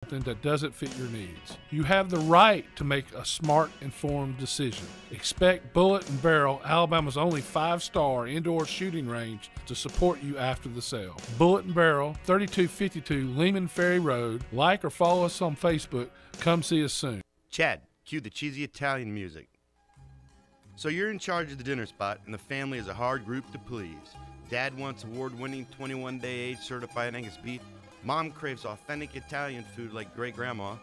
something that doesn't fit your needs. You have the right to make a smart, informed decision. Expect Bullet and Barrel, Alabama's only 5-star indoor shooting range, to support you after the sale. Bullet and Barrel, 3252 Lehman Ferry Road. Like or follow us on Facebook. Come see us soon. Chad, cue the cheesy Italian music. So you're in charge of the dinner spot, and the family is a hard group to please. Dad wants award-winning 21-day age certified Angus beef. Mom craves authentic Italian food like great-grandma.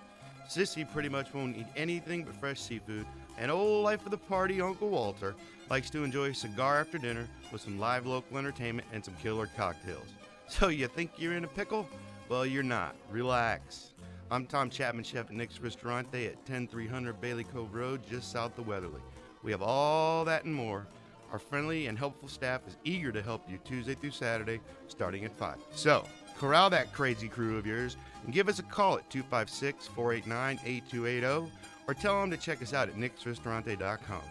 Sissy pretty much won't eat anything but fresh seafood. And old life of the party, Uncle Walter, likes to enjoy a cigar after dinner with some live local entertainment and some killer cocktails. So you think you're in a pickle? Well, you're not. Relax. I'm Tom Chapman, chef at Nick's Ristorante at 10300 Bailey Cove Road, just south of Weatherly. We have all that and more. Our friendly and helpful staff is eager to help you Tuesday through Saturday, starting at 5. So, corral that crazy crew of yours and give us a call at 256-489-8280 or tell them to check us out at nicksristorante.com.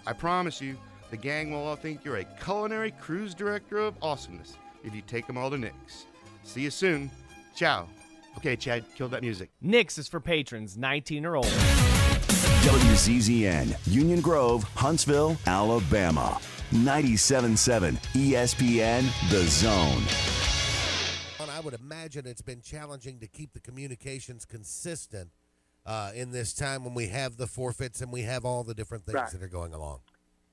I promise you, the gang will all think you're a culinary cruise director of awesomeness if you take them all to Nick's. See you soon. Ciao. Okay, Chad, kill that music. Nick's is for patrons 19 or older. WCZN, Union Grove, Huntsville, Alabama. 97.7 ESPN, The Zone. I would imagine it's been challenging to keep the communications consistent in this time when we have the forfeits and we have all the different things that are going along.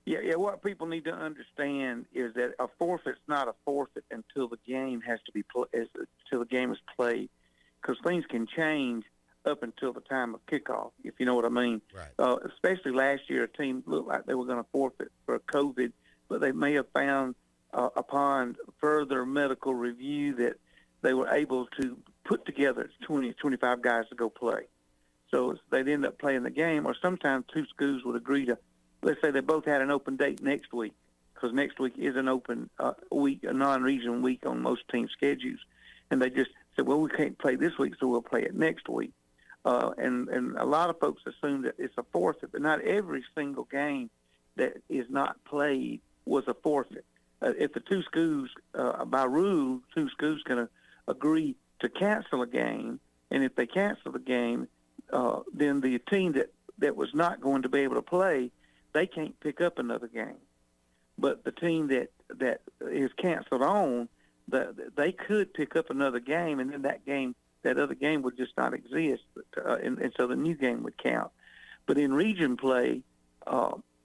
Yeah. What people need to understand is that a forfeit's not a forfeit until the game has to be until the game is played, because things can change up until the time of kickoff, if you know what I mean. Right. Especially last year, a team looked like they were going to forfeit for COVID, but they may have found upon further medical review that they were able to put together 20, 25 guys to go play. So they'd end up playing the game, or sometimes two schools would agree to, let's say they both had an open date next week, because next week is an open week, a non-region week on most team schedules. And they just said, well, we can't play this week, so we'll play it next week. And a lot of folks assume that it's a forfeit, but not every single game that is not played was a forfeit. If the two schools, by rule, two schools can agree to cancel a game, and if they cancel the game, then the team that was not going to be able to play, they can't pick up another game. But the team that is canceled on, they could pick up another game, and then that other game would just not exist, and so the new game would count. But in region play,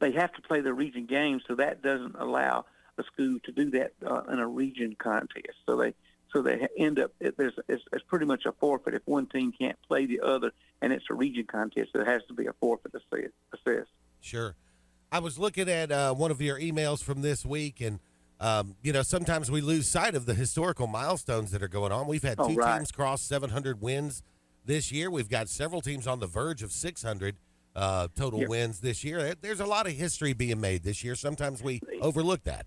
they have to play the region game, so that doesn't allow a school to do that in a region contest. So they end up it's pretty much a forfeit if one team can't play the other, and it's a region contest. So it has to be a forfeit assessed. Sure. I was looking at one of your emails from this week, and sometimes we lose sight of the historical milestones that are going on. We've had two teams cross 700 wins this year. We've got several teams on the verge of 600 total wins this year. There's a lot of history being made this year. Sometimes we overlook that.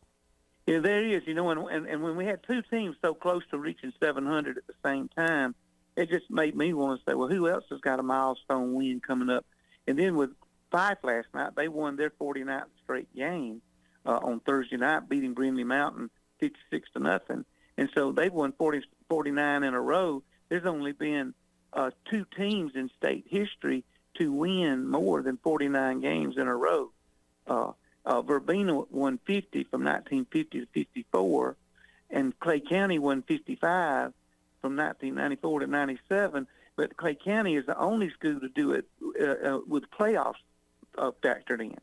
Yeah, there is. And when we had two teams so close to reaching 700 at the same time, it just made me want to say, well, who else has got a milestone win coming up? And then with Fife last night, they won their 49th straight game on Thursday night, beating Brindley Mountain 56-0. And so they've won 49 in a row. There's only been two teams in state history to win more than 49 games in a row. Verbena won 50 from 1950 to 54, and Clay County won 55 from 1994 to 97. But Clay County is the only school to do it with playoffs factored in.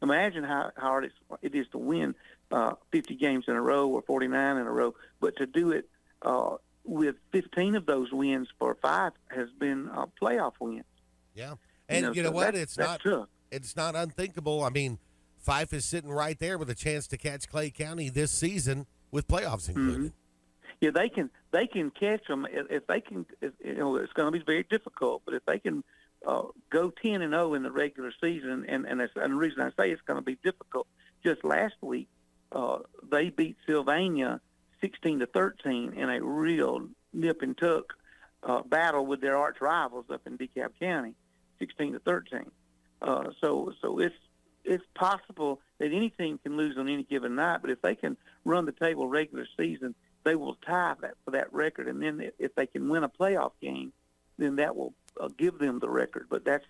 Imagine how hard it is to win 50 games in a row or 49 in a row, but to do it with 15 of those wins for Fife has been playoff wins. Yeah, and you know what? It's not unthinkable. I mean, Fife is sitting right there with a chance to catch Clay County this season with playoffs included. Mm-hmm. Yeah, they can catch them if they can. It's going to be very difficult, but if they can go 10-0 in the regular season, and the reason I say it's going to be difficult, just last week they beat Sylvania 16-13 in a real nip and tuck battle with their arch rivals up in DeKalb County, 16-13. So it's possible that any team can lose on any given night, but if they can run the table regular season, they will tie for that record. And then if they can win a playoff game, then that will give them the record. But that's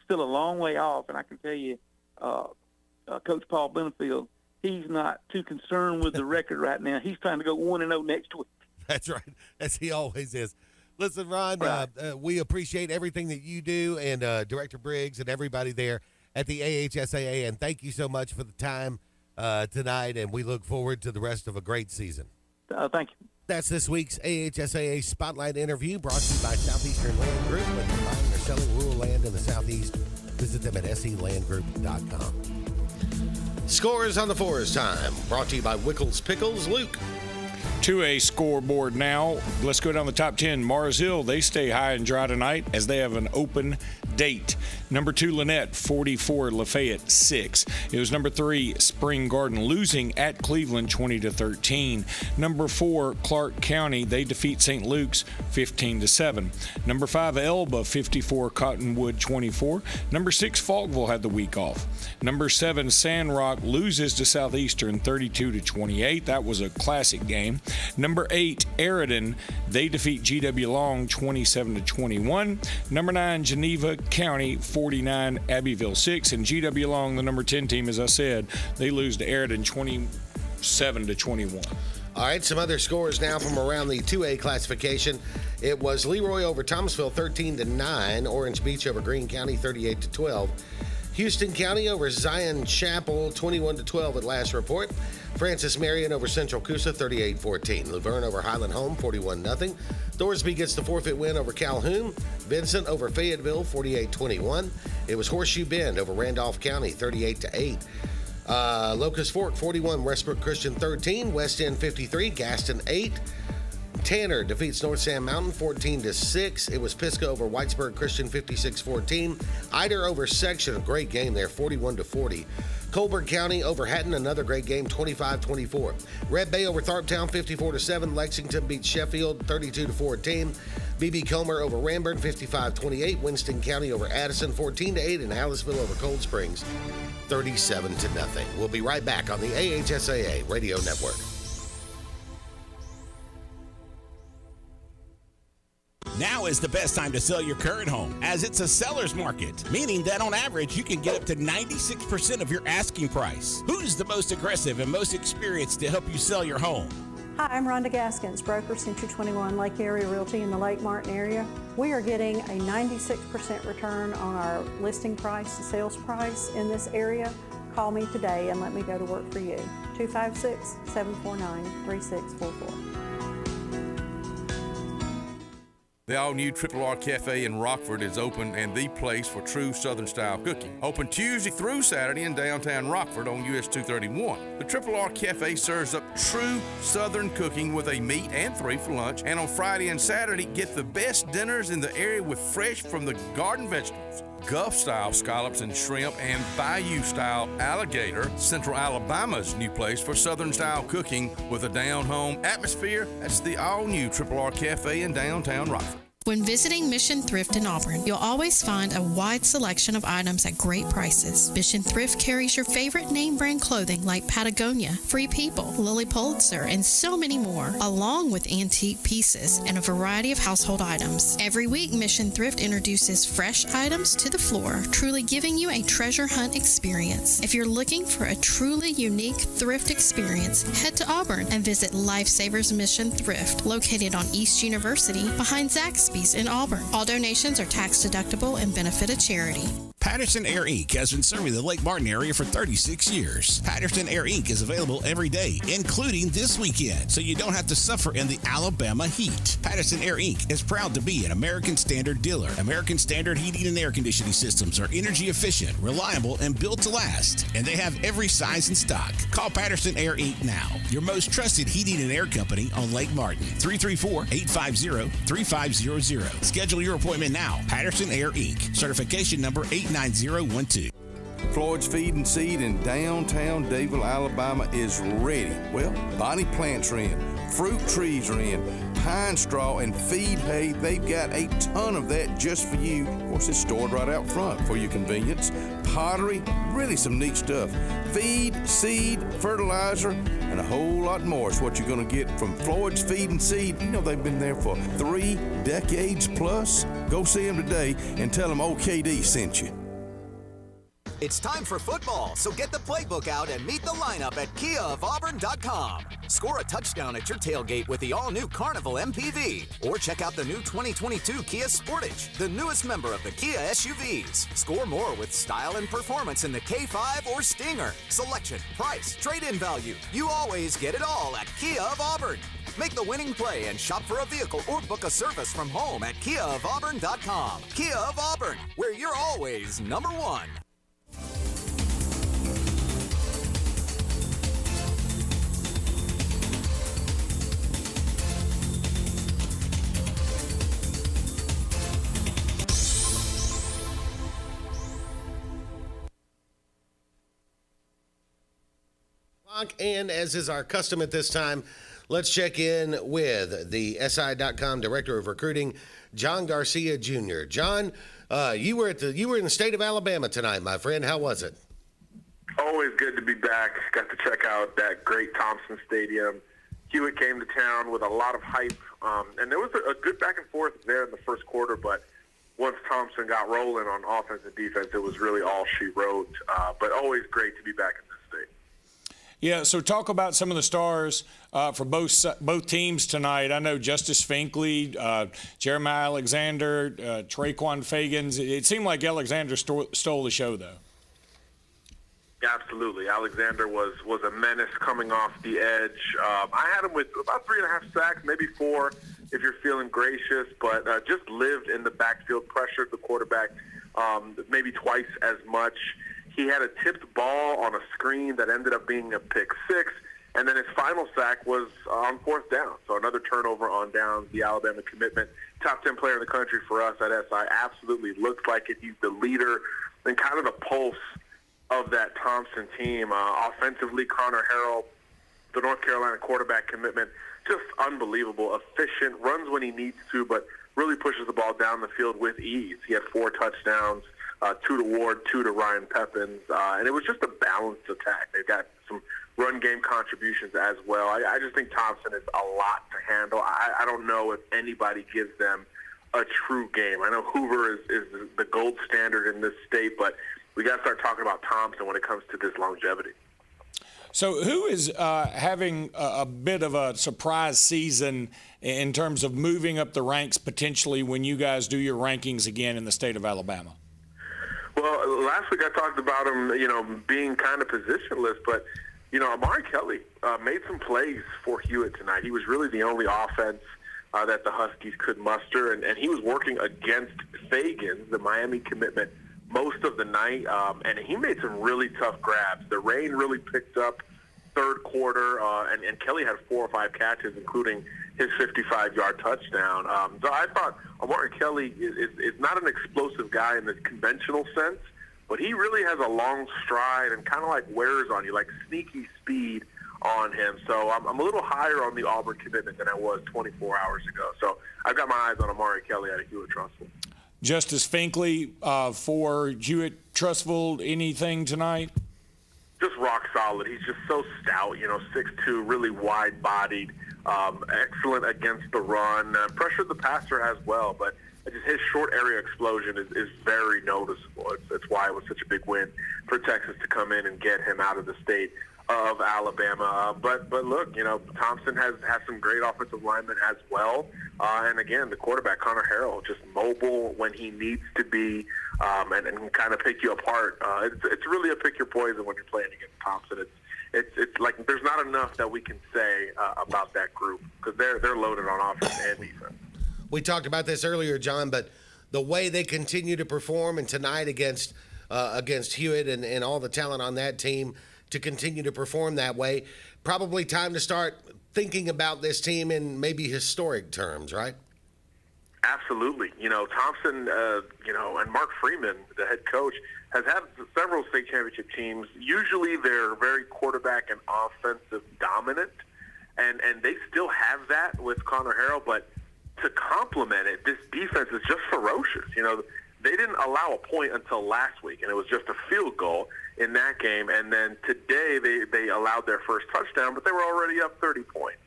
still a long way off, and I can tell you, Coach Paul Benefield, he's not too concerned with the record right now. He's trying to go 1-0 next week. That's right, as he always is. Listen, Ron, we appreciate everything that you do, and Director Briggs and everybody there at the AHSAA, and thank you so much for the time tonight, and we look forward to the rest of a great season. Thank you. That's this week's AHSAA Spotlight interview, brought to you by Southeastern Land Group. When you're buying or selling rural land in the Southeast, visit them at selandgroup.com. Scores on the Fours time, brought to you by Wickles Pickles. Luke. 2A scoreboard now. Let's go down the top 10. Mars Hill, they stay high and dry tonight as they have an open date. Number 2, Lynette, 44. Lafayette, 6. It was number 3, Spring Garden, losing at Cleveland, 20-13. Number 4, Clark County, they defeat St. Luke's, 15-7. Number 5, Elba, 54. Cottonwood, 24. Number 6, Falkville had the week off. Number 7, Sandrock loses to Southeastern, 32-28. That was a classic game. Number 8, Aridon, they defeat GW Long, 27-21. Number 9, Geneva County, 49, Abbeville 6, and GW Long, the number 10 team, as I said, they lose to Aridon 27-21. All right, some other scores now from around the 2A classification. It was Leroy over Thomasville, 13-9. Orange Beach over Greene County, 38-12. Houston County over Zion Chapel, 21-12 at last report. Francis Marion over Central Coosa, 38-14. Luverne over Highland Home, 41-0. Thorsby gets the forfeit win over Calhoun. Vincent over Fayetteville, 48-21. It was Horseshoe Bend over Randolph County, 38-8. Locust Fork, 41. Westbrook Christian, 13. West End, 53. Gaston, 8. Tanner defeats North Sand Mountain 14-6. It was Pisgah over Whitesburg Christian 56-14. Eider over Section, a great game there, 41-40. Colbert County over Hatton, another great game, 25-24. Red Bay over Tharptown 54-7. Lexington beats Sheffield 32-14. BB Comer over Ranburne 55-28. Winston County over Addison 14-8. And Hallisville over Cold Springs 37-0. We'll be right back on the AHSAA Radio Network. Now is the best time to sell your current home, as it's a seller's market, meaning that on average you can get up to 96% of your asking price. Who's the most aggressive and most experienced to help you sell your home? Hi, I'm Rhonda Gaskins, broker Century 21 Lake Area Realty in the Lake Martin area. We are getting a 96% return on our listing price, the sales price in this area. Call me today and let me go to work for you. 256-749-3644. The all-new Triple R Cafe in Rockford is open and the place for true Southern-style cooking. Open Tuesday through Saturday in downtown Rockford on US 231. The Triple R Cafe serves up true Southern cooking with a meat and 3 for lunch. And on Friday and Saturday, get the best dinners in the area with fresh from the garden vegetables. Gulf-style scallops and shrimp, and Bayou-style alligator. Central Alabama's new place for Southern-style cooking with a down-home atmosphere. That's the all-new Triple R Cafe in downtown Rockford. When visiting Mission Thrift in Auburn, you'll always find a wide selection of items at great prices. Mission Thrift carries your favorite name brand clothing like Patagonia, Free People, Lily Pulitzer, and so many more, along with antique pieces and a variety of household items. Every week, Mission Thrift introduces fresh items to the floor, truly giving you a treasure hunt experience. If you're looking for a truly unique thrift experience, head to Auburn and visit Lifesavers Mission Thrift, located on East University behind Zaxby's in Auburn. All donations are tax deductible and benefit a charity. Patterson Air Inc. has been serving the Lake Martin area for 36 years. Patterson Air Inc. is available every day, including this weekend, so you don't have to suffer in the Alabama heat. Patterson Air Inc. is proud to be an American Standard dealer. American Standard heating and air conditioning systems are energy efficient, reliable, and built to last, and they have every size in stock. Call Patterson Air Inc. now, your most trusted heating and air company on Lake Martin. 334-850-3500. Schedule your appointment now. Patterson Air Inc. Certification number 89012. Floyd's Feed and Seed in downtown Davie, Alabama is ready. Well, bonnie plants are in, fruit trees are in, pine straw, and feed hay. They've got a ton of that just for you. Of course, it's stored right out front for your convenience. Pottery, really some neat stuff. Feed, seed, fertilizer, and a whole lot more is what you're going to get from Floyd's Feed and Seed. You know they've been there for 3 decades plus. Go see them today and tell them OKD sent you. It's time for football, so get the playbook out and meet the lineup at KiaofAuburn.com. Score a touchdown at your tailgate with the all-new Carnival MPV. Or check out the new 2022 Kia Sportage, the newest member of the Kia SUVs. Score more with style and performance in the K5 or Stinger. Selection, price, trade-in value. You always get it all at Kia of Auburn. Make the winning play and shop for a vehicle or book a service from home at KiaofAuburn.com. Kia of Auburn, where you're always number one. And as is our custom at this time, let's check in with the SI.com Director of Recruiting, John Garcia Jr. John, you were in the state of Alabama tonight, my friend. How was it? Always good to be back. Got to check out that great Thompson Stadium. Hewitt came to town with a lot of hype, and there was a good back and forth there in the first quarter, but once Thompson got rolling on offense and defense, it was really all she wrote. But always great to be back in this state. Yeah, so talk about some of the stars for both teams tonight. I know Justice Finkley, Jeremiah Alexander, Traquan Fagans. It seemed like Alexander stole the show, though. Absolutely. Alexander was a menace coming off the edge. I had him with about 3.5 sacks, maybe 4 if you're feeling gracious, but just lived in the backfield, pressured the quarterback maybe twice as much. He had a tipped ball on a screen that ended up being a pick 6, and then his final sack was on 4th down. So another turnover on downs. The Alabama commitment, top 10 player in the country for us at SI, absolutely looks like it. He's the leader and kind of the pulse of that Thompson team. Offensively, Connor Harrell, the North Carolina quarterback commitment, just unbelievable, efficient, runs when he needs to, but really pushes the ball down the field with ease. He had 4 touchdowns. 2 to Ward, 2 to Ryan Pepins, and it was just a balanced attack. They've got some run game contributions as well. I just think Thompson is a lot to handle. I don't know if anybody gives them a true game. I know Hoover is the gold standard in this state, but we got to start talking about Thompson when it comes to this longevity. So who is having a bit of a surprise season in terms of moving up the ranks potentially when you guys do your rankings again in the state of Alabama? Well, last week I talked about him, being kind of positionless, but, Amari Kelly made some plays for Hewitt tonight. He was really the only offense that the Huskies could muster, and he was working against Fagans, the Miami commitment, most of the night, and he made some really tough grabs. The rain really picked up third quarter, and Kelly had 4 or 5 catches, including his 55-yard touchdown. So I thought Amari Kelly is not an explosive guy in the conventional sense, but he really has a long stride and kind of like wears on you, like sneaky speed on him. So I'm a little higher on the Auburn commitment than I was 24 hours ago. So I've got my eyes on Amari Kelly out of Hewitt-Trussville. Justice Finkley for Hewitt-Trussville, anything tonight? Just rock solid. He's just so stout, 6'2", really wide-bodied, excellent against the run, pressured the passer as well, but just his short area explosion is very noticeable. It's why it was such a big win for Texas to come in and get him out of the state of Alabama. But look, Thompson has some great offensive linemen as well. And again, the quarterback, Connor Harrell, just mobile when he needs to be, and kind of pick you apart. It's really a pick your poison when you're playing against Thompson. It's like there's not enough that we can say about that group because they're loaded on offense and defense. We talked about this earlier, John, but the way they continue to perform, and tonight against Hewitt and all the talent on that team to continue to perform that way, probably time to start thinking about this team in maybe historic terms, right? Absolutely. Thompson, and Mark Freeman, the head coach, has had several state championship teams. Usually they're very quarterback and offensive dominant. and they still have that with Connor Harrell, but to complement it, this defense is just ferocious. You know, they didn't allow a point until last week, and it was just a field goal in that game. And then today they allowed their first touchdown, but they were already up 30 points.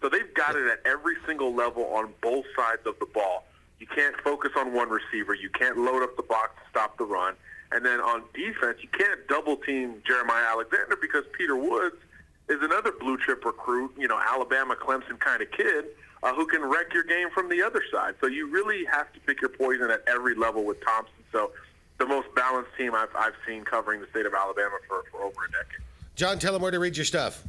So they've got it at every single level on both sides of the ball. You can't focus on one receiver. You can't load up the box to stop the run. And then on defense, you can't double-team Jeremiah Alexander because Peter Woods is another blue-chip recruit, you know, Alabama, Clemson kind of kid who can wreck your game from the other side. So you really have to pick your poison at every level with Thompson. So the most balanced team I've seen covering the state of Alabama for over a decade. John, tell them where to read your stuff.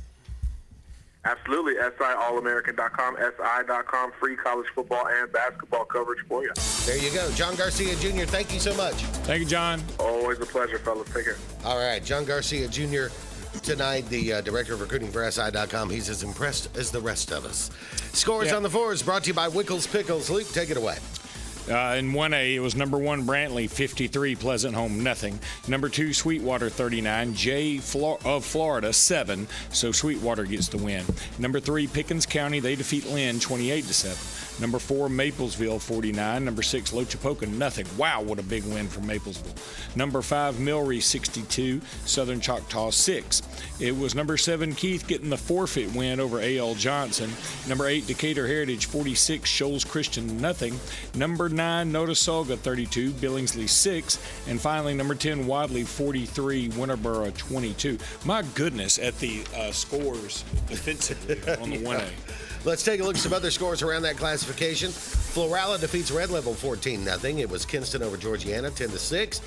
Absolutely. SIAllamerican.com, SI.com, free college football and basketball coverage for you. There you go. John Garcia Jr., thank you so much. Thank you, John. Always a pleasure, fellas. Take care. All right, John Garcia Jr., tonight, the director of recruiting for SI.com. He's as impressed as the rest of us. Scores on the fours brought to you by Wickles Pickles. Luke, take it away. In 1A, it was number 1, Brantley, 53, Pleasant Home, nothing. Number 2, Sweetwater, 39, Jay of Florida, 7, so Sweetwater gets the win. Number 3, Pickens County, they defeat Lynn, 28-7. Number 4, Maplesville, 49. Number 6, Lochapoka, nothing. Wow, what a big win for Maplesville. Number 5, Milry, 62. Southern Choctaw, 6. It was number 7, Keith, getting the forfeit win over A.L. Johnson. Number 8, Decatur Heritage, 46. Shoals Christian, nothing. Number 9, Notasulga, 32. Billingsley, 6. And finally, number 10, Wadley, 43. Winterboro, 22. My goodness, at the scores defensively on the 1A. Let's take a look at some other scores around that classification. Florala defeats Red Level 14-0. It was Kinston over Georgiana 10-6.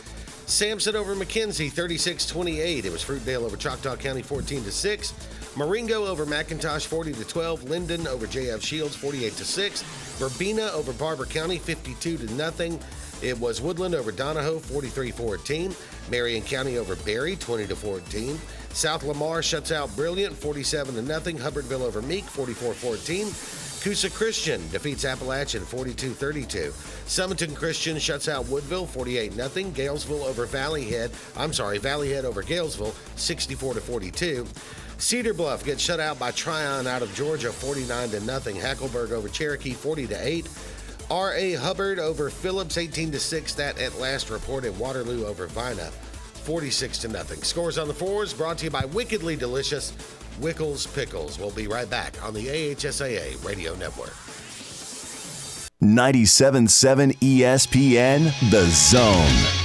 Sampson over McKenzie 36-28. It was Fruitdale over Choctaw County 14-6. Marengo over McIntosh 40-12. Linden over JF Shields 48-6. Verbena over Barber County 52-0. It was Woodland over Donahoe 43-14. Marion County over Berry 20-14. South Lamar shuts out Brilliant 47-0. Hubbardville over Meek 44-14. Coosa Christian defeats Appalachian 42-32. Summerton Christian shuts out Woodville 48-0. Galesville over Valley Head over Galesville 64-42. Cedar Bluff gets shut out by Tryon out of Georgia 49-0. Hackleburg over Cherokee 40-8. R.A. Hubbard over Phillips 18-6. That at last reported. Waterloo over Vina 46-0. Scores on the fours brought to you by Wickedly Delicious Wickles Pickles. We'll be right back on the AHSAA Radio Network. 97.7 ESPN, The Zone.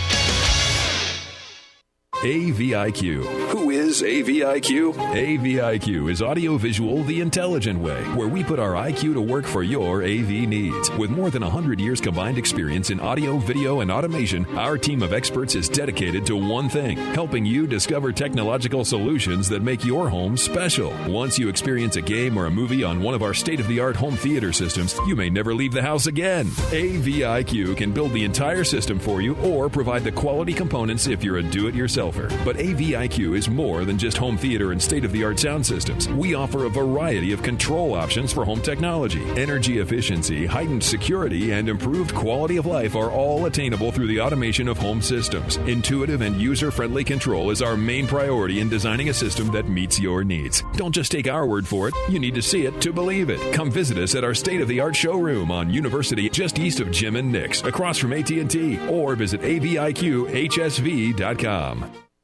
AVIQ. Who is AVIQ? AVIQ is audiovisual the intelligent way, where we put our IQ to work for your AV needs. With more than 100 years combined experience in audio, video, and automation, our team of experts is dedicated to one thing: helping you discover technological solutions that make your home special. Once you experience a game or a movie on one of our state-of-the-art home theater systems, you may never leave the house again. AVIQ can build the entire system for you or provide the quality components if you're a do-it-yourselfer. But AVIQ is more than just home theater and state-of-the-art sound systems. We offer a variety of control options for home technology. Energy efficiency, heightened security, and improved quality of life are all attainable through the automation of home systems. Intuitive and user-friendly control is our main priority in designing a system that meets your needs. Don't just take our word for it. You need to see it to believe it. Come visit us at our state-of-the-art showroom on University, just east of Jim and Nick's, across from AT&T, or visit aviqhsv.com.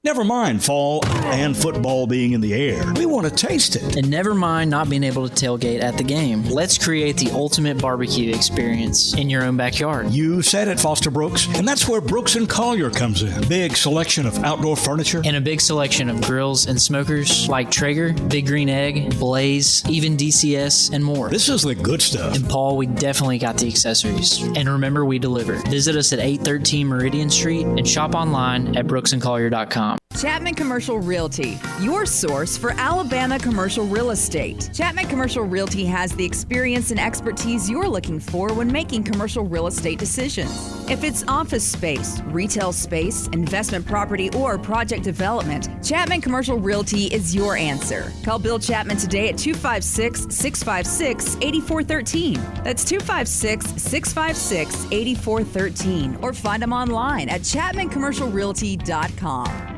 Never mind fall and football being in the air. We want to taste it. And never mind not being able to tailgate at the game. Let's create the ultimate barbecue experience in your own backyard. You said it, Foster Brooks. And that's where Brooks & Collier comes in. Big selection of outdoor furniture. And a big selection of grills and smokers like Traeger, Big Green Egg, Blaze, even DCS, and more. This is the good stuff. And Paul, we definitely got the accessories. And remember, we deliver. Visit us at 813 Meridian Street and shop online at brooksandcollier.com. Chapman Commercial Realty, your source for Alabama commercial real estate. Chapman Commercial Realty has the experience and expertise you're looking for when making commercial real estate decisions. If it's office space, retail space, investment property, or project development, Chapman Commercial Realty is your answer. Call Bill Chapman today at 256-656-8413. That's 256-656-8413. Or find him online at chapmancommercialrealty.com.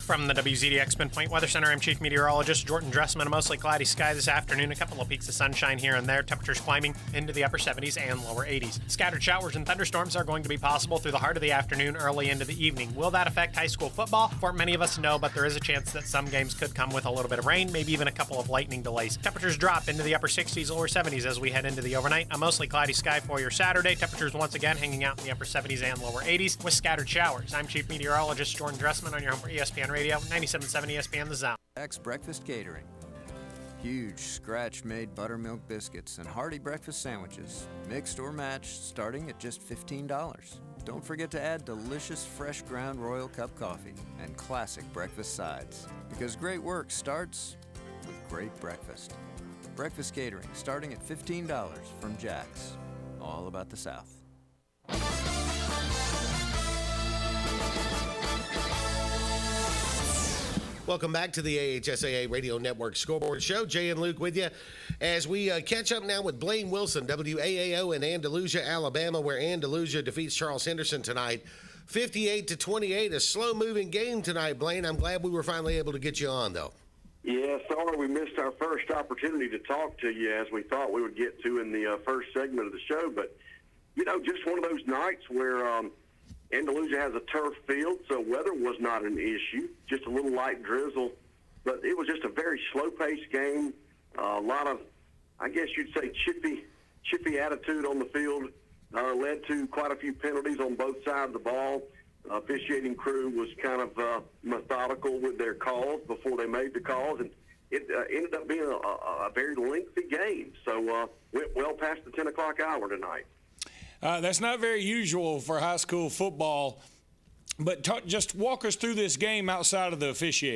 From the WZDX Pinpoint Weather Center, I'm Chief Meteorologist Jordan Dressman. A mostly cloudy sky this afternoon. A couple of peaks of sunshine here and there. Temperatures climbing into the upper 70s and lower 80s. Scattered showers and thunderstorms are going to be possible through the heart of the afternoon, early into the evening. Will that affect high school football? For many of us, no, but there is a chance that some games could come with a little bit of rain, maybe even a couple of lightning delays. Temperatures drop into the upper 60s, lower 70s as we head into the overnight. A mostly cloudy sky for your Saturday. Temperatures once again hanging out in the upper 70s and lower 80s with scattered showers. I'm Chief Meteorologist Jordan Dressman on your home for ESPN Radio, 97.7 ESPN The Zone. Breakfast Catering. Huge scratch-made buttermilk biscuits and hearty breakfast sandwiches, mixed or matched, starting at just $15. Don't forget to add delicious fresh ground Royal Cup coffee and classic breakfast sides, because great work starts with great breakfast. Breakfast Catering, starting at $15 from Jack's. All about the South. Welcome back to the AHSAA Radio Network Scoreboard Show. Jay and Luke with you as we catch up now with Blaine Wilson, WAAO in Andalusia, Alabama, where Andalusia defeats Charles Henderson tonight, 58-28. A slow-moving game tonight, Blaine. I'm glad we were finally able to get you on, though. Yeah, sorry we missed our first opportunity to talk to you as we thought we would get to in the first segment of the show. But, just one of those nights where Andalusia has a turf field, so weather was not an issue, just a little light drizzle. But it was just a very slow-paced game, a lot of, I guess you'd say, chippy attitude on the field, led to quite a few penalties on both sides of the ball. Officiating crew was kind of methodical with their calls before they made the calls, and it ended up being a very lengthy game. So went well past the 10 o'clock hour tonight. That's not very usual for high school football, but just walk us through this game outside of the officiating.